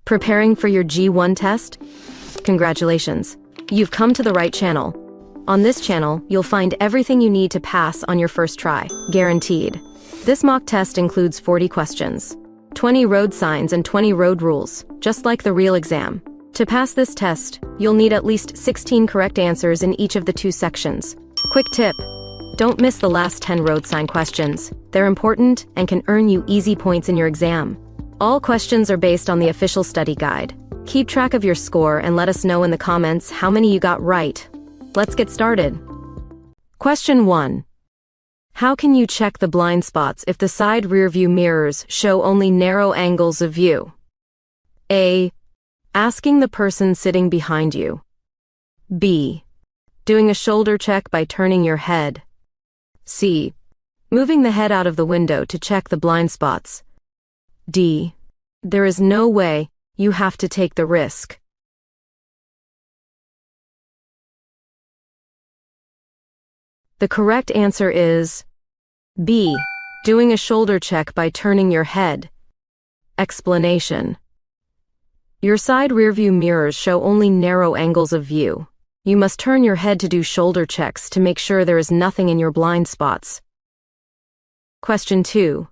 Preparing for your G1 test? Congratulations. You've come to the right channel. On this channel, you'll find everything you need to pass on your first try, guaranteed. This mock test includes 40 questions, 20 road signs and 20 road rules, just like the real exam. To pass this test, you'll need at least 16 correct answers in each of the 2 sections. Quick tip: don't miss the last 10 road sign questions. They're important and can earn you easy points in your exam. All questions are based on the official study guide. Keep track of your score and let us know in the comments how many you got right. Let's get started. Question 1. How can you check the blind spots if the side rearview mirrors show only narrow angles of view? A. Asking the person sitting behind you. B. Doing a shoulder check by turning your head. C. Moving the head out of the window to check the blind spots. D. There is no way, you have to take the risk. The correct answer is B. Doing a shoulder check by turning your head. Explanation: your side rearview mirrors show only narrow angles of view. You must turn your head to do shoulder checks to make sure there is nothing in your blind spots. Question 2.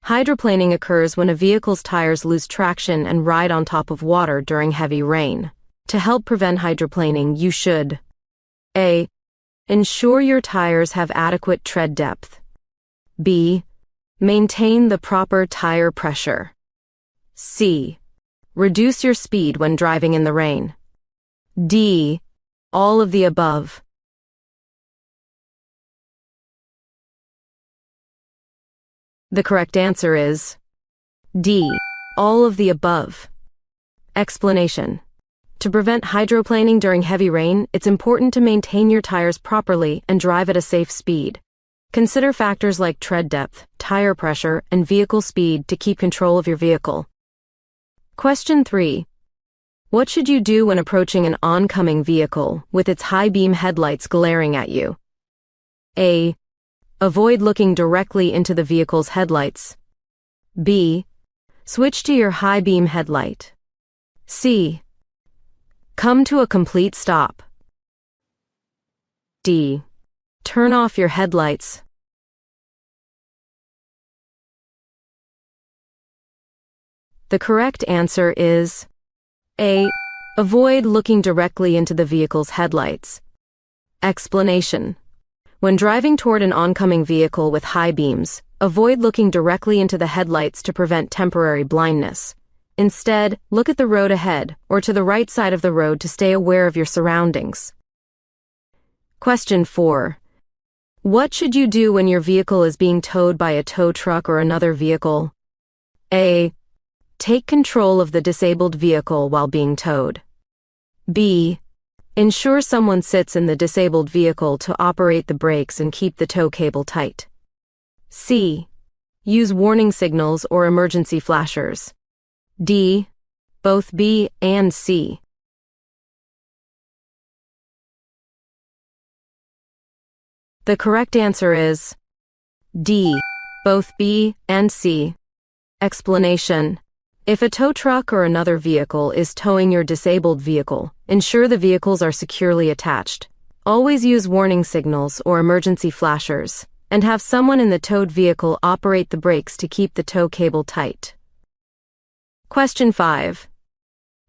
Hydroplaning occurs when a vehicle's tires lose traction and ride on top of water during heavy rain. To help prevent hydroplaning, you should: A. Ensure your tires have adequate tread depth. B. Maintain the proper tire pressure. C. Reduce your speed when driving in the rain. D. All of the above. The correct answer is D. All of the above. Explanation: to prevent hydroplaning during heavy rain, it's important to maintain your tires properly and drive at a safe speed. Consider factors like tread depth, tire pressure, and vehicle speed to keep control of your vehicle. Question 3. What should you do when approaching an oncoming vehicle with its high beam headlights glaring at you? A. Avoid looking directly into the vehicle's headlights. B. Switch to your high beam headlight. C. Come to a complete stop. D. Turn off your headlights. The correct answer is A. Avoid looking directly into the vehicle's headlights. Explanation: when driving toward an oncoming vehicle with high beams, avoid looking directly into the headlights to prevent temporary blindness. Instead, look at the road ahead or to the right side of the road to stay aware of your surroundings. Question 4. What should you do when your vehicle is being towed by a tow truck or another vehicle? A. Take control of the disabled vehicle while being towed. B. Ensure someone sits in the disabled vehicle to operate the brakes and keep the tow cable tight. C. Use warning signals or emergency flashers. D. Both B and C. The correct answer is D. Both B and C. Explanation: if a tow truck or another vehicle is towing your disabled vehicle, ensure the vehicles are securely attached. Always use warning signals or emergency flashers, and have someone in the towed vehicle operate the brakes to keep the tow cable tight. Question 5.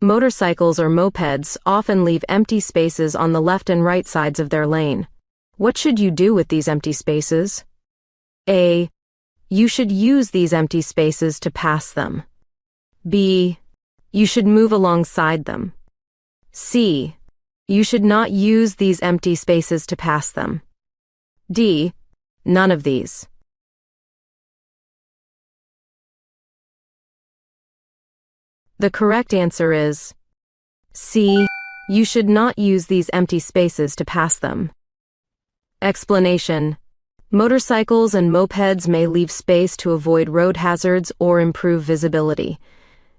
Motorcycles or mopeds often leave empty spaces on the left and right sides of their lane. What should you do with these empty spaces? A. You should use these empty spaces to pass them. B. You should move alongside them. C. You should not use these empty spaces to pass them. D. None of these. The correct answer is C. You should not use these empty spaces to pass them. Explanation: motorcycles and mopeds may leave space to avoid road hazards or improve visibility.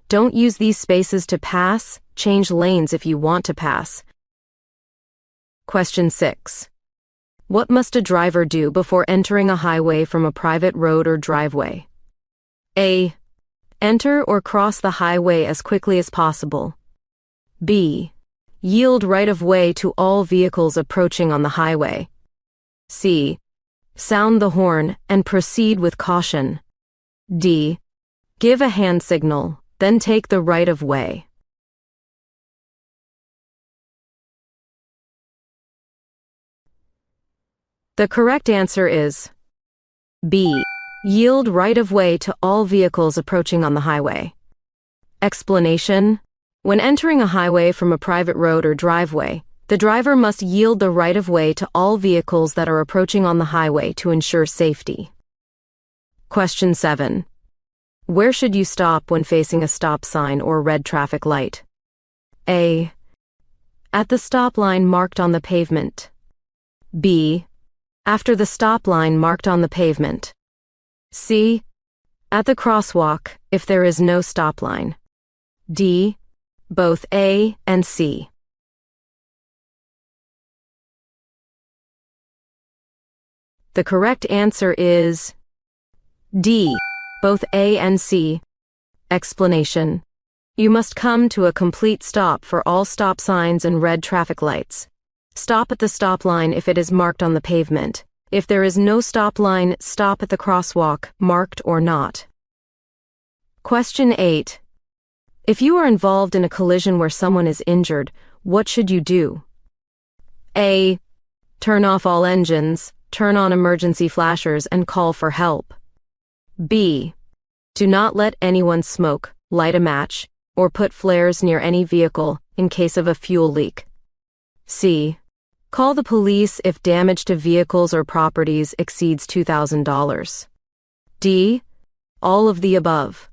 Don't use these spaces to pass, change lanes if you want to pass. Question 6. What must a driver do before entering a highway from a private road or driveway? A. Enter or cross the highway as quickly as possible. B. Yield right of way to all vehicles approaching on the highway. C. Sound the horn and proceed with caution. D. Give a hand signal, then take the right of way. The correct answer is B. Yield right of way to all vehicles approaching on the highway. Explanation: when entering a highway from a private road or driveway, the driver must yield the right of way to all vehicles that are approaching on the highway to ensure safety. Question 7. Where should you stop when facing a stop sign or red traffic light? A. At the stop line marked on the pavement. B. After the stop line marked on the pavement. C. At the crosswalk if there is no stop line. D. Both A and C. The correct answer is D. Both A and C. Explanation: you must come to a complete stop for all stop signs and red traffic lights. Stop at the stop line if it is marked on the pavement. If there is no stop line, stop at the crosswalk, marked or not. Question 8. If you are involved in a collision where someone is injured, what should you do? A. Turn off all engines, turn on emergency flashers and call for help. B. Do not let anyone smoke, light a match, or put flares near any vehicle in case of a fuel leak. C. Call the police if damage to vehicles or properties exceeds $2,000. D. All of the above.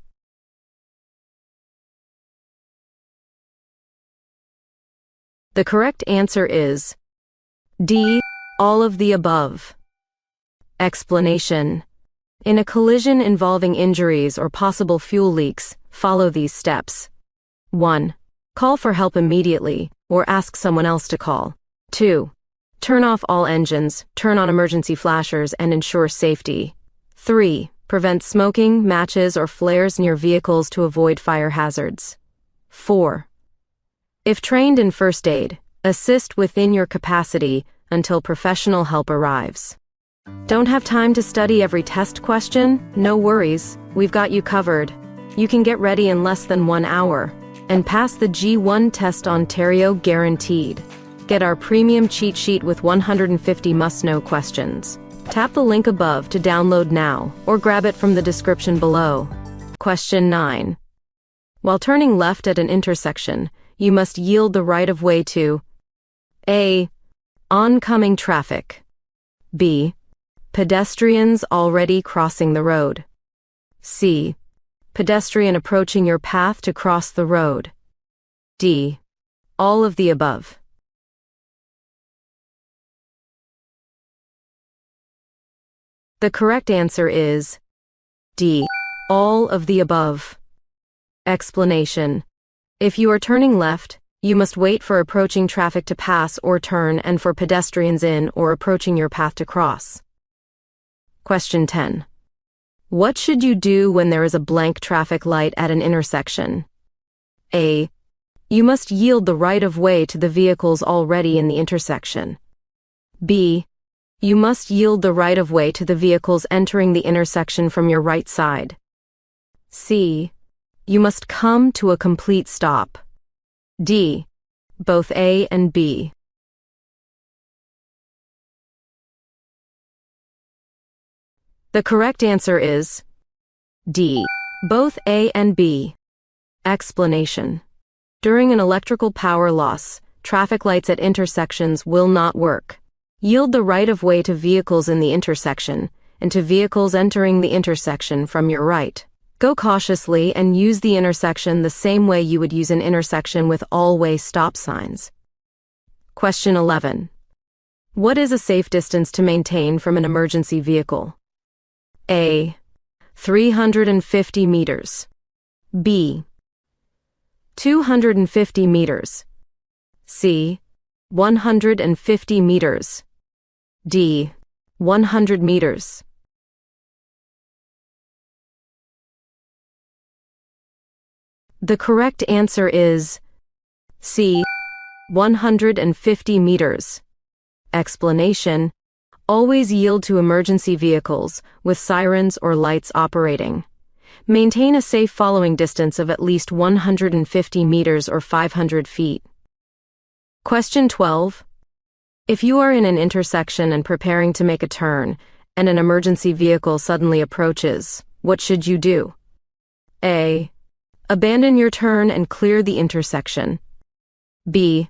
The correct answer is D. All of the above. Explanation: in a collision involving injuries or possible fuel leaks, follow these steps. 1. Call for help immediately, or ask someone else to call. 2. Turn off all engines, turn on emergency flashers and ensure safety. 3. Prevent smoking, matches, or flares near vehicles to avoid fire hazards. 4. If trained in first aid, assist within your capacity until professional help arrives. Don't have time to study every test question? No worries, we've got you covered. You can get ready in less than 1 hour and pass the G1 Test Ontario guaranteed. Get our premium cheat sheet with 150 must-know questions. Tap the link above to download now, or grab it from the description below. Question 9. While turning left at an intersection, you must yield the right of way to A. Oncoming traffic. B. Pedestrians already crossing the road. C. Pedestrian approaching your path to cross the road. D. All of the above. The correct answer is D. All of the above. Explanation: if you are turning left, you must wait for approaching traffic to pass or turn and for pedestrians in or approaching your path to cross. Question 10. What should you do when there is a blank traffic light at an intersection? A. You must yield the right of way to the vehicles already in the intersection. B. You must yield the right of way to the vehicles entering the intersection from your right side. C. You must come to a complete stop. D. Both A and B. The correct answer is D. Both A and B. Explanation: during an electrical power loss, traffic lights at intersections will not work. Yield the right of way to vehicles in the intersection and to vehicles entering the intersection from your right. Go cautiously and use the intersection the same way you would use an intersection with all-way stop signs. Question 11. What is a safe distance to maintain from an emergency vehicle? A. 350 meters. B. 250 meters. C. 150 meters. D. 100 meters. The correct answer is C. 150 meters. Explanation: always yield to emergency vehicles with sirens or lights operating. Maintain a safe following distance of at least 150 meters or 500 feet. Question 12. If you are in an intersection and preparing to make a turn, and an emergency vehicle suddenly approaches, what should you do? A. Abandon your turn and clear the intersection. B.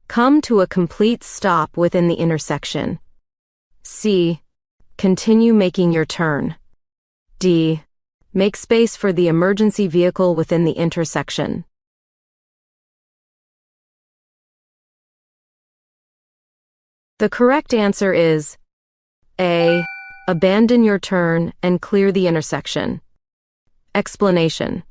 Come to a complete stop within the intersection. C. Continue making your turn. D. Make space for the emergency vehicle within the intersection. The correct answer is A. Abandon your turn and clear the intersection. Explanation: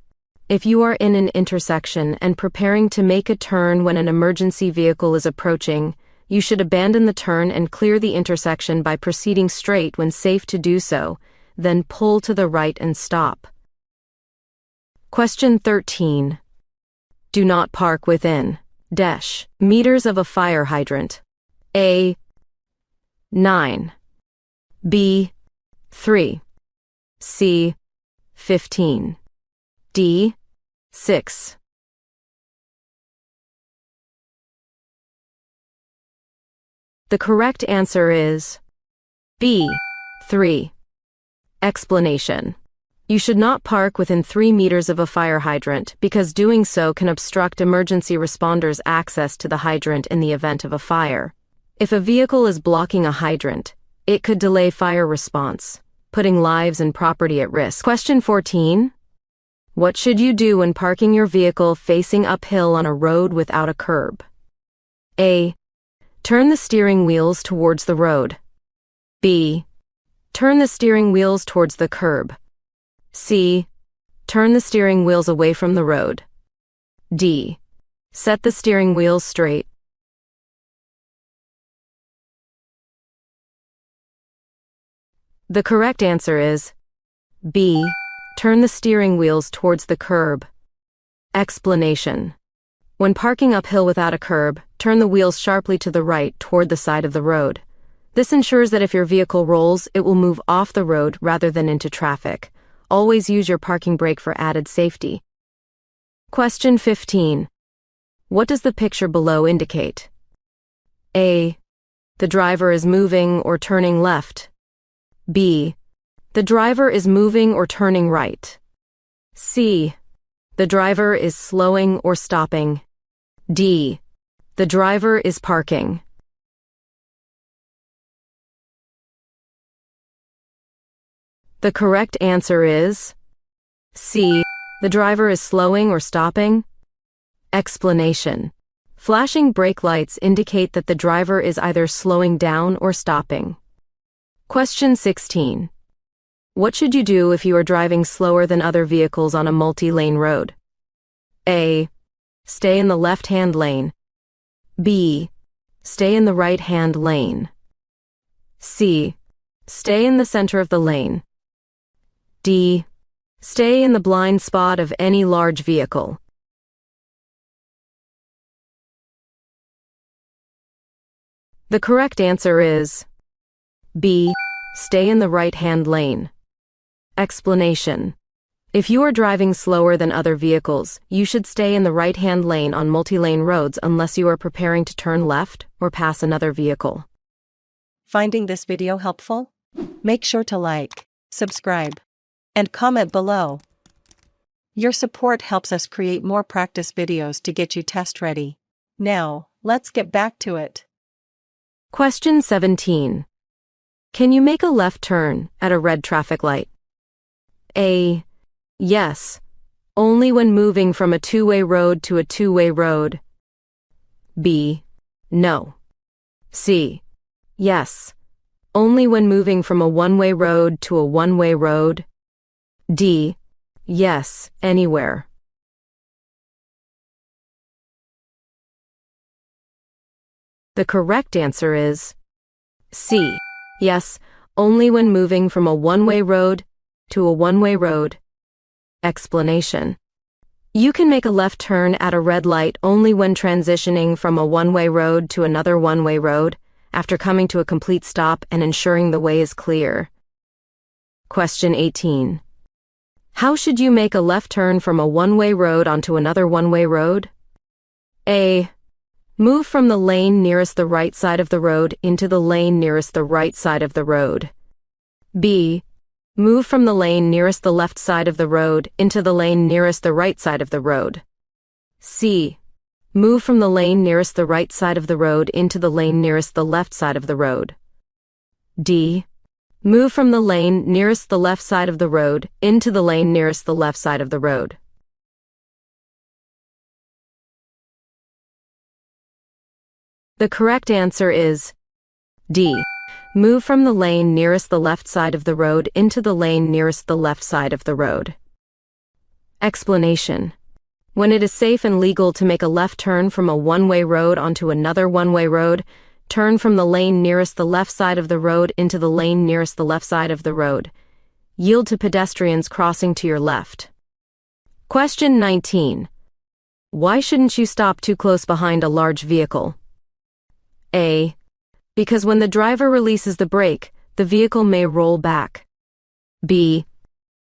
if you are in an intersection and preparing to make a turn when an emergency vehicle is approaching, you should abandon the turn and clear the intersection by proceeding straight when safe to do so, then pull to the right and stop. Question 13. Do not park within meters of a fire hydrant. A. 9. B. 3. C. 15. D. 6. The correct answer is B. 3. Explanation: you should not park within 3 meters of a fire hydrant because doing so can obstruct emergency responders' access to the hydrant in the event of a fire. If a vehicle is blocking a hydrant, it could delay fire response, putting lives and property at risk. Question 14. What should you do when parking your vehicle facing uphill on a road without a curb? A. Turn the steering wheels towards the road. B. Turn the steering wheels towards the curb. C. Turn the steering wheels away from the road. D. Set the steering wheels straight. The correct answer is B. Turn the steering wheels towards the curb. Explanation: when parking uphill without a curb, turn the wheels sharply to the right toward the side of the road. This ensures that if your vehicle rolls, it will move off the road rather than into traffic. Always use your parking brake for added safety. Question 15. What does the picture below indicate? A. The driver is moving or turning left. B. The driver is moving or turning right. C. The driver is slowing or stopping. D. The driver is parking. The correct answer is C. The driver is slowing or stopping. Explanation: flashing brake lights indicate that the driver is either slowing down or stopping. Question 16. What should you do if you are driving slower than other vehicles on a multi-lane road? A. Stay in the left-hand lane. B. Stay in the right-hand lane. C. Stay in the center of the lane. D. Stay in the blind spot of any large vehicle. The correct answer is B. Stay in the right-hand lane. Explanation: if you are driving slower than other vehicles, you should stay in the right-hand lane on multi-lane roads unless you are preparing to turn left or pass another vehicle. Finding this video helpful? Make sure to like, subscribe, and comment below. Your support helps us create more practice videos to get you test ready. Now, let's get back to it. Question 17. Can you make a left turn at a red traffic light? A. Yes, only when moving from a two-way road to a two-way road. B. No. C. Yes, only when moving from a one-way road to a one-way road. D. Yes, anywhere. The correct answer is C. Yes, only when moving from a one-way road to a one-way road. Explanation: You can make a left turn at a red light only when transitioning from a one-way road to another one-way road, after coming to a complete stop and ensuring the way is clear. Question 18. How should you make a left turn from a one-way road onto another one-way road? A. Move from the lane nearest the right side of the road into the lane nearest the right side of the road. B. Move from the lane nearest the left side of the road into the lane nearest the right side of the road. C. Move from the lane nearest the right side of the road into the lane nearest the left side of the road. D. Move from the lane nearest the left side of the road into the lane nearest the left side of the road. The correct answer is D. Move from the lane nearest the left side of the road into the lane nearest the left side of the road. Explanation. When it is safe and legal to make a left turn from a one-way road onto another one-way road, turn from the lane nearest the left side of the road into the lane nearest the left side of the road. Yield to pedestrians crossing to your left. Question 19. Why shouldn't you stop too close behind a large vehicle? A. Because when the driver releases the brake, the vehicle may roll back. B.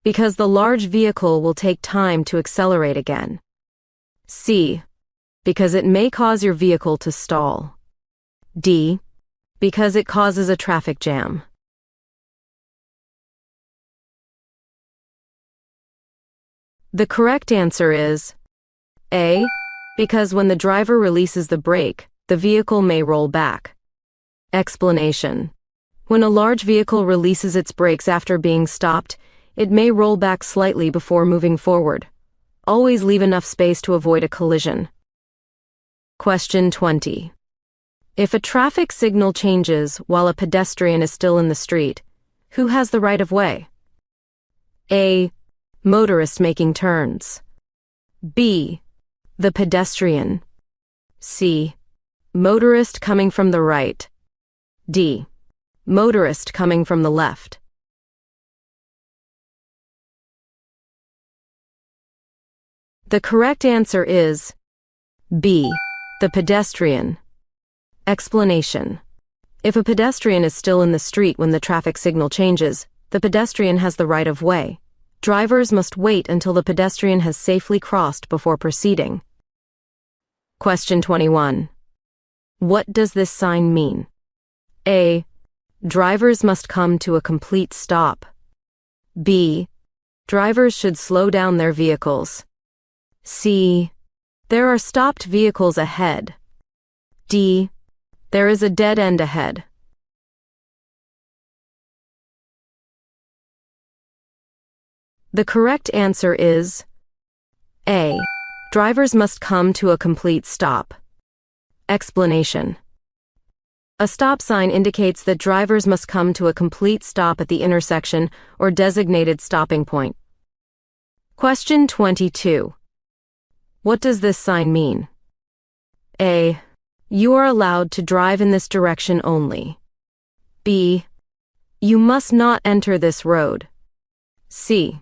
Because the large vehicle will take time to accelerate again. C. Because it may cause your vehicle to stall. D. Because it causes a traffic jam. The correct answer is A. Because when the driver releases the brake, the vehicle may roll back. Explanation. When a large vehicle releases its brakes after being stopped, it may roll back slightly before moving forward. Always leave enough space to avoid a collision. Question 20. If a traffic signal changes while a pedestrian is still in the street, who has the right of way? A. Motorist making turns. B. The pedestrian. C. Motorist coming from the right. D. Motorist coming from the left. The correct answer is B. The pedestrian. Explanation. If a pedestrian is still in the street when the traffic signal changes, the pedestrian has the right of way. Drivers must wait until the pedestrian has safely crossed before proceeding. Question 21. What does this sign mean? A. Drivers must come to a complete stop. B. Drivers should slow down their vehicles. C. There are stopped vehicles ahead. D. There is a dead end ahead. The correct answer is A. Drivers must come to a complete stop. Explanation. A stop sign indicates that drivers must come to a complete stop at the intersection or designated stopping point. Question 22. What does this sign mean? A. You are allowed to drive in this direction only. B. You must not enter this road. C.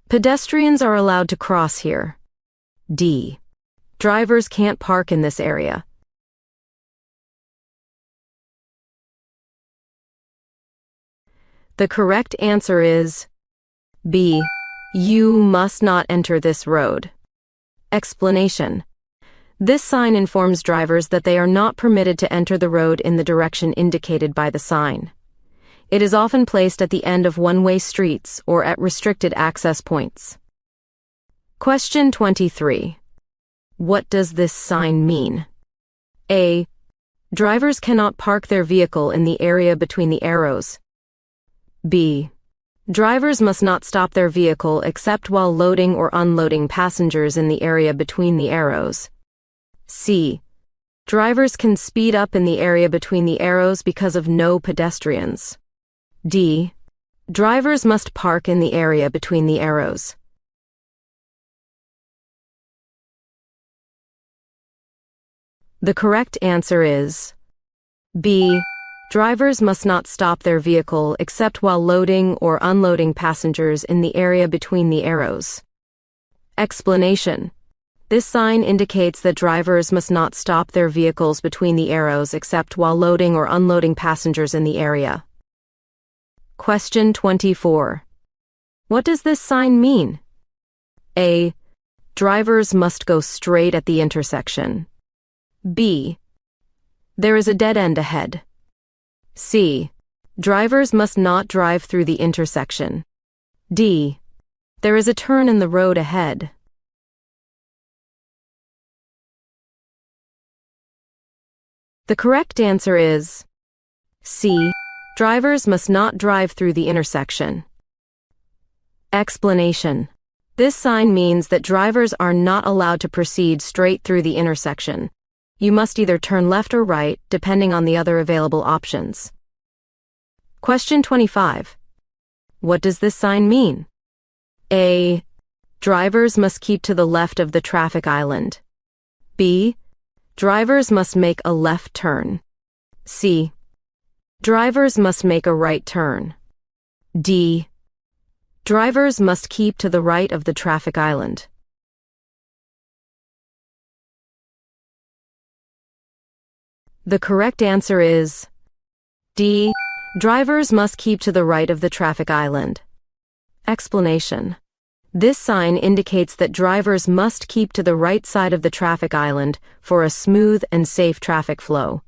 Pedestrians are allowed to cross here. D. Drivers can't park in this area. The correct answer is B. You must not enter this road. Explanation. This sign informs drivers that they are not permitted to enter the road in the direction indicated by the sign. It is often placed at the end of one-way streets or at restricted access points. Question 23. What does this sign mean? A. Drivers cannot park their vehicle in the area between the arrows. B. Drivers must not stop their vehicle except while loading or unloading passengers in the area between the arrows. C. Drivers can speed up in the area between the arrows because of no pedestrians. D. Drivers must park in the area between the arrows. The correct answer is B. Drivers must not stop their vehicle except while loading or unloading passengers in the area between the arrows. Explanation. This sign indicates that drivers must not stop their vehicles between the arrows except while loading or unloading passengers in the area. Question 24. What does this sign mean? A. Drivers must go straight at the intersection. B. There is a dead end ahead. C. Drivers must not drive through the intersection. D. There is a turn in the road ahead. The correct answer is C. Drivers must not drive through the intersection. Explanation. This sign means that drivers are not allowed to proceed straight through the intersection. You must either turn left or right, depending on the other available options. Question 25. What does this sign mean? A. Drivers must keep to the left of the traffic island. B. Drivers must make a left turn. C. Drivers must make a right turn. D. Drivers must keep to the right of the traffic island. The correct answer is D. Drivers must keep to the right of the traffic island. Explanation. This sign indicates that drivers must keep to the right side of the traffic island for a smooth and safe traffic flow.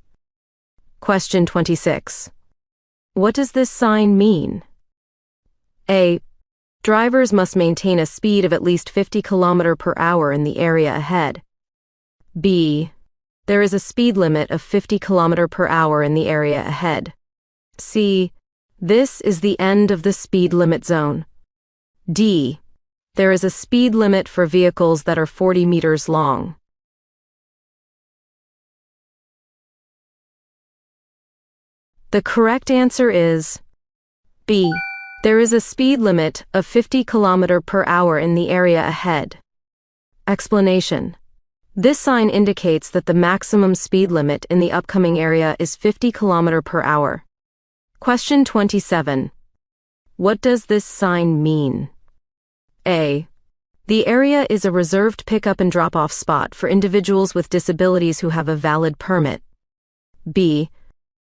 Question 26. What does this sign mean? A. Drivers must maintain a speed of at least 50 km per hour in the area ahead. B. There is a speed limit of 50 km per hour in the area ahead. C. This is the end of the speed limit zone. D. There is a speed limit for vehicles that are 40 meters long. The correct answer is B. There is a speed limit of 50 km per hour in the area ahead. Explanation. This sign indicates that the maximum speed limit in the upcoming area is 50 km per hour. Question 27. What does this sign mean? A. The area is a reserved pickup and drop-off spot for individuals with disabilities who have a valid permit. B.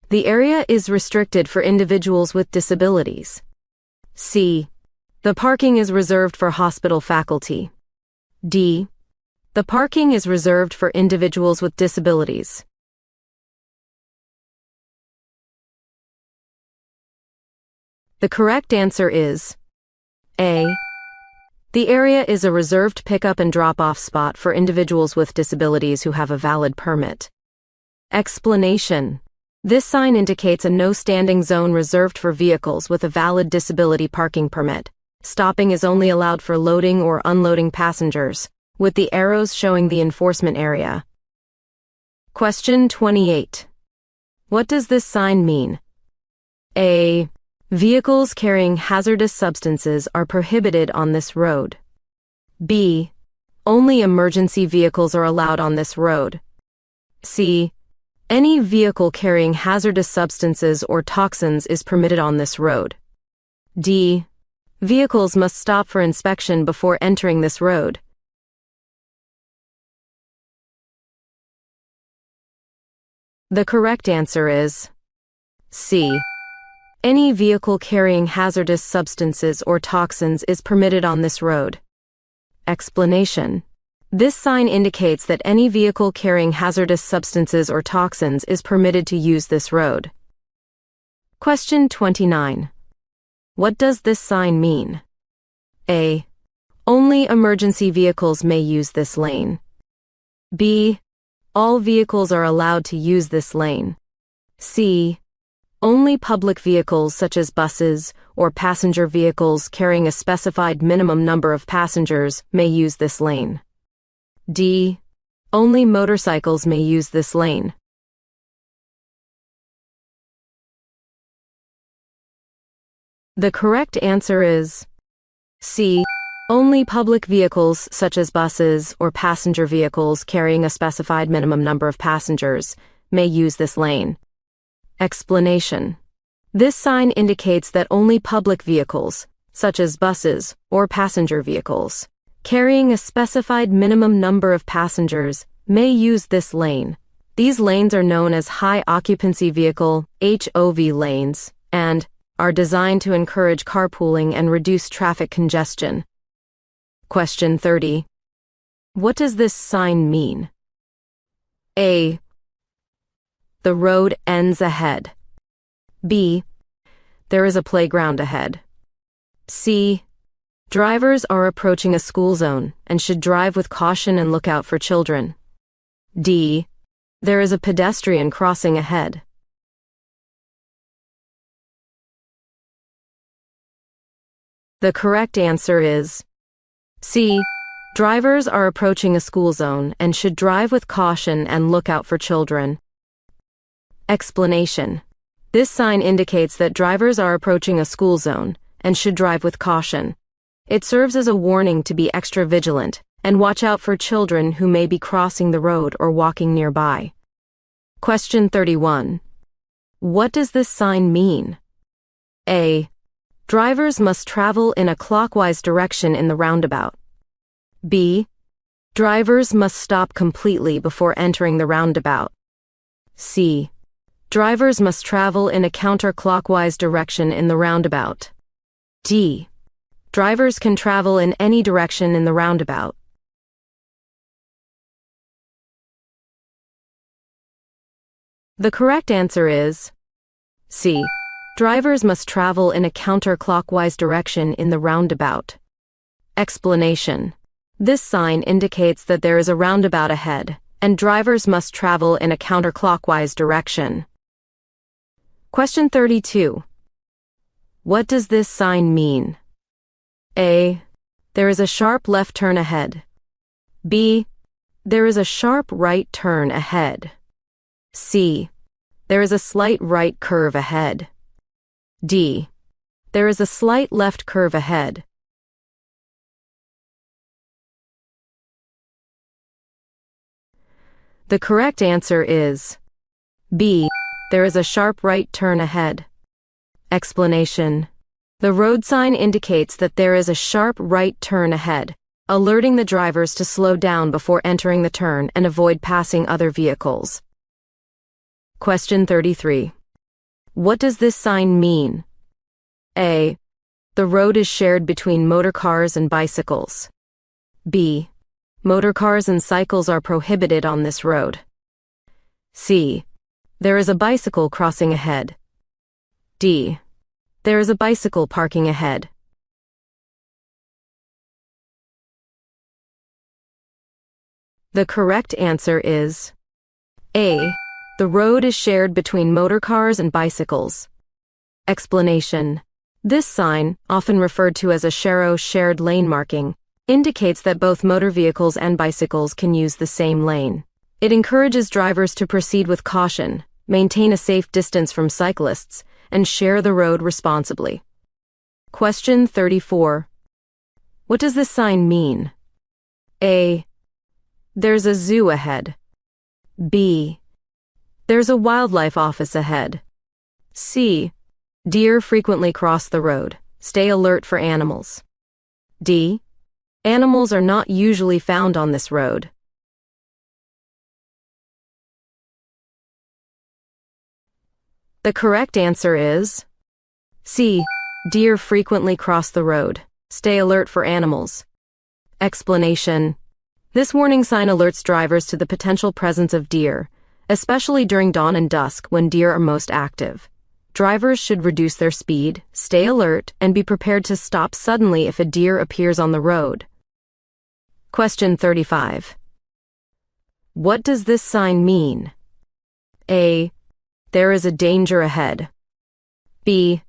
The area is restricted for individuals with disabilities. C. The parking is reserved for hospital faculty. D. The parking is reserved for individuals with disabilities. The correct answer is A. The area is a reserved pickup and drop-off spot for individuals with disabilities who have a valid permit. Explanation. This sign indicates a no-standing zone reserved for vehicles with a valid disability parking permit. Stopping is only allowed for loading or unloading passengers, with the arrows showing the enforcement area. Question 28. What does this sign mean? A. Vehicles carrying hazardous substances are prohibited on this road. B. Only emergency vehicles are allowed on this road. C. Any vehicle carrying hazardous substances or toxins is permitted on this road. D. Vehicles must stop for inspection before entering this road. The correct answer is C. Any vehicle carrying hazardous substances or toxins is permitted on this road. Explanation. This sign indicates that any vehicle carrying hazardous substances or toxins is permitted to use this road. Question 29. What does this sign mean? A. Only emergency vehicles may use this lane. B. All vehicles are allowed to use this lane. C. Only public vehicles such as buses or passenger vehicles carrying a specified minimum number of passengers may use this lane. D. Only motorcycles may use this lane. The correct answer is C. Only public vehicles such as buses or passenger vehicles carrying a specified minimum number of passengers may use this lane. Explanation. This sign indicates that only public vehicles, such as buses or passenger vehicles, carrying a specified minimum number of passengers may use this lane. These lanes are known as high occupancy vehicle (HOV) lanes and are designed to encourage carpooling and reduce traffic congestion. Question 30. What does this sign mean? A. The road ends ahead. B. There is a playground ahead. C. Drivers are approaching a school zone and should drive with caution and look out for children. D. There is a pedestrian crossing ahead. The correct answer is C. Drivers are approaching a school zone and should drive with caution and look out for children. Explanation. This sign indicates that drivers are approaching a school zone and should drive with caution. It serves as a warning to be extra vigilant and watch out for children who may be crossing the road or walking nearby. Question 31. What does this sign mean? A. Drivers must travel in a clockwise direction in the roundabout. B. Drivers must stop completely before entering the roundabout. C. Drivers must travel in a counterclockwise direction in the roundabout. D. Drivers can travel in any direction in the roundabout. The correct answer is C. Drivers must travel in a counterclockwise direction in the roundabout. Explanation. This sign indicates that there is a roundabout ahead, and drivers must travel in a counterclockwise direction. Question 32. What does this sign mean? A. There is a sharp left turn ahead. B. There is a sharp right turn ahead. C. There is a slight right curve ahead. D. There is a slight left curve ahead. The correct answer is B. There is a sharp right turn ahead. Explanation. The road sign indicates that there is a sharp right turn ahead, alerting the drivers to slow down before entering the turn and avoid passing other vehicles. Question 33. What does this sign mean? A. The road is shared between motor cars and bicycles. B. Motor cars and cycles are prohibited on this road. C. There is a bicycle crossing ahead. D. There is a bicycle parking ahead. The correct answer is A. The road is shared between motor cars and bicycles. Explanation. This sign, often referred to as a SHARO shared lane marking, indicates that both motor vehicles and bicycles can use the same lane. It encourages drivers to proceed with caution, maintain a safe distance from cyclists, and share the road responsibly. Question 34. What does this sign mean? A. There's a zoo ahead. B. There's a wildlife office ahead. C. Deer frequently cross the road. Stay alert for animals. D. Animals are not usually found on this road. The correct answer is C. Deer frequently cross the road. Stay alert for animals. Explanation. This warning sign alerts drivers to the potential presence of deer, especially during dawn and dusk when deer are most active. Drivers should reduce their speed, stay alert, and be prepared to stop suddenly if a deer appears on the road. Question 35. What does this sign mean? A. There is a danger ahead. B.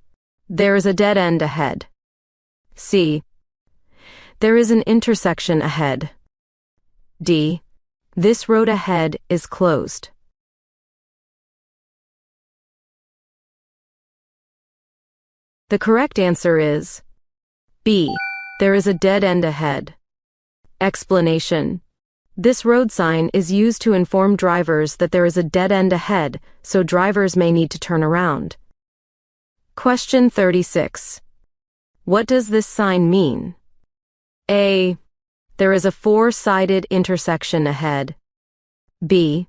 There is a dead end ahead. C. There is an intersection ahead. D. This road ahead is closed. The correct answer is B. There is a dead end ahead. Explanation. This road sign is used to inform drivers that there is a dead end ahead, so drivers may need to turn around. Question 36. What does this sign mean? A. There is a four-sided intersection ahead. B.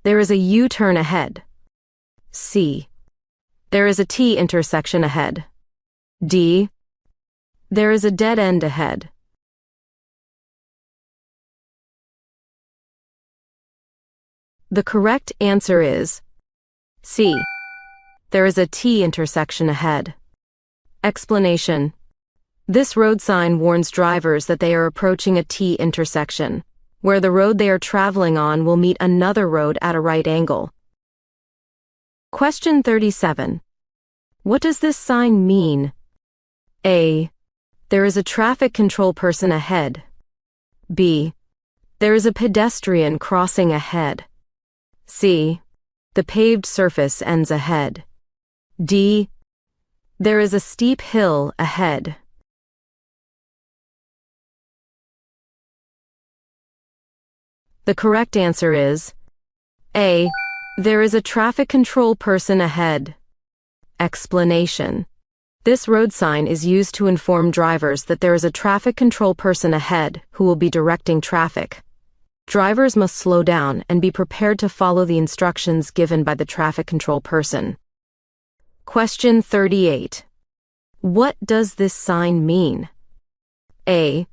There is a U-turn ahead. C. There is a T intersection ahead. D. There is a dead end ahead. The correct answer is C. There is a T intersection ahead. Explanation. This road sign warns drivers that they are approaching a T intersection, where the road they are traveling on will meet another road at a right angle. Question 37. What does this sign mean? A. There is a traffic control person ahead. B. There is a pedestrian crossing ahead. C. The paved surface ends ahead. D. There is a steep hill ahead. The correct answer is A. There is a traffic control person ahead. Explanation. This road sign is used to inform drivers that there is a traffic control person ahead who will be directing traffic. Drivers must slow down and be prepared to follow the instructions given by the traffic control person. Question 38. What does this sign mean? A.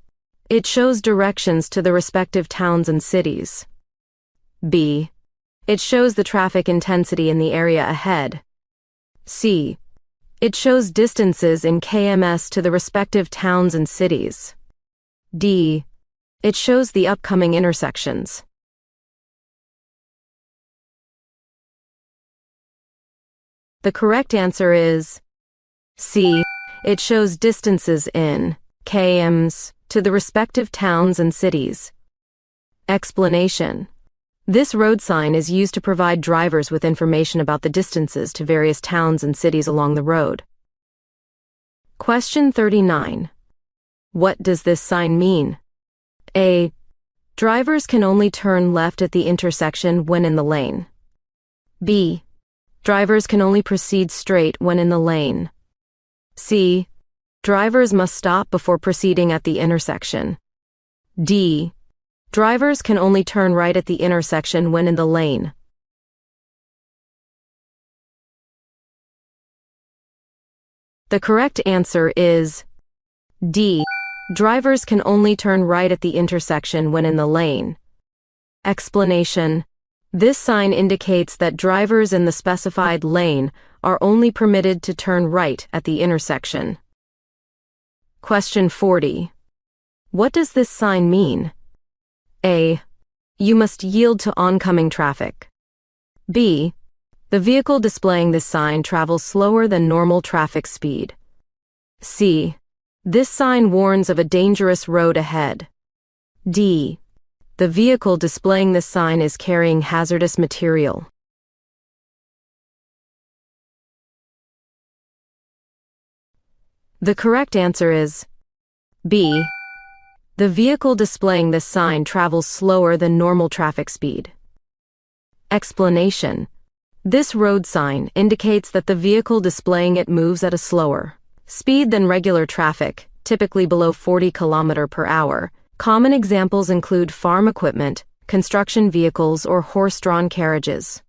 It shows directions to the respective towns and cities. B. It shows the traffic intensity in the area ahead. C. It shows distances in kms to the respective towns and cities. D. It shows the upcoming intersections. The correct answer is C. It shows distances in kms to the respective towns and cities. Explanation. This road sign is used to provide drivers with information about the distances to various towns and cities along the road. Question 39. What does this sign mean? A. Drivers can only turn left at the intersection when in the lane. B. Drivers can only proceed straight when in the lane. C. Drivers must stop before proceeding at the intersection. D. Drivers can only turn right at the intersection when in the lane. The correct answer is D. Drivers can only turn right at the intersection when in the lane. Explanation. This sign indicates that drivers in the specified lane are only permitted to turn right at the intersection. Question 40. What does this sign mean? A. You must yield to oncoming traffic. B. The vehicle displaying this sign travels slower than normal traffic speed. C. This sign warns of a dangerous road ahead. D. The vehicle displaying this sign is carrying hazardous material. The correct answer is B. The vehicle displaying this sign travels slower than normal traffic speed. Explanation. This road sign indicates that the vehicle displaying it moves at a slower speed than regular traffic, typically below 40 km per hour. Common examples include farm equipment, construction vehicles, or horse-drawn carriages.